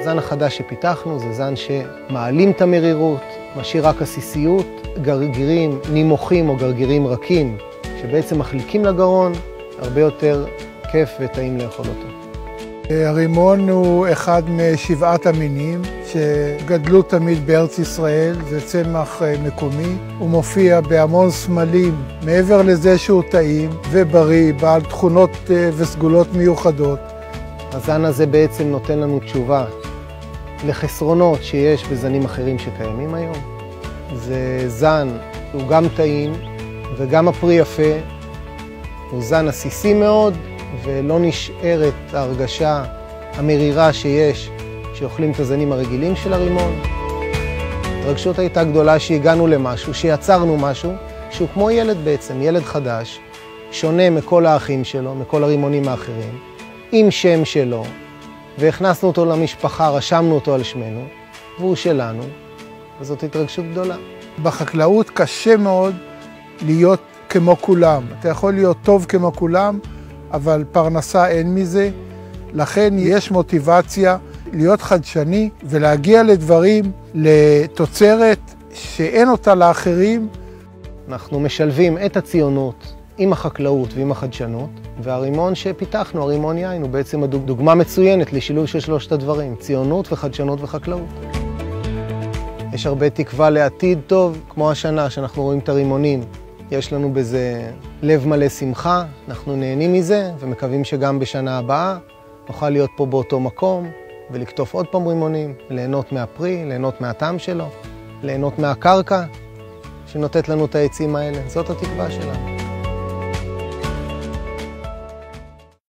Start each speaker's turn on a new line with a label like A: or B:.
A: הזן החדש שפיתחנו זה זן שמעלים את המרירות, משאיר רק עסיסיות, גרגירים נימוכים או גרגירים רכים, שבעצם מחליקים לגרון, הרבה יותר כיף וטעים לאכול אותו.
B: הרימון הוא אחד משבעת המינים שגדלו תמיד בארץ ישראל, זה צמח מקומי. הוא מופיע בהמון סמלים, מעבר לזה שהוא טעים ובריא, בעל תכונות וסגולות מיוחדות.
A: הזן הזה בעצם נותן לנו תשובה לחסרונות שיש בזנים אחרים שקיימים היום. זה זן, הוא גם טעים וגם הפרי יפה, הוא זן עסיסי מאוד, ולא נשארת ההרגשה המרירה שיש שאוכלים את הזנים הרגילים של הרימון. ההתרגשות הייתה גדולה שהגענו למשהו, שיצרנו משהו שהוא כמו ילד בעצם, ילד חדש, שונה מכל האחים שלו, מכל הרימונים האחרים, עם שם שלו, והכנסנו אותו למשפחה, רשמנו אותו על שמנו, והוא שלנו, וזאת התרגשות גדולה.
B: בחקלאות קשה מאוד להיות כמו כולם. אתה יכול להיות טוב כמו כולם, אבל פרנסה אין מזה. לכן יש מוטיבציה להיות חדשני ולהגיע לדברים, לתוצרת שאין אותה לאחרים.
A: אנחנו משלבים את הציונות עם החקלאות ועם החדשנות, והרימון שפיתחנו, הרימון יין, הוא בעצם דוגמה מצוינת לשילוב של שלושת הדברים, ציונות וחדשנות וחקלאות. יש הרבה תקווה לעתיד טוב, כמו השנה שאנחנו רואים את הרימונים. יש לנו בזה לב מלא שמחה, אנחנו נהנים מזה ומקווים שגם בשנה הבאה נוכל להיות פה באותו מקום ולקטוף עוד פעם רימונים, ליהנות מהפרי, ליהנות מהטעם שלו, ליהנות מהקרקע שנותנת לנו את העצים האלה. זאת התקווה שלנו.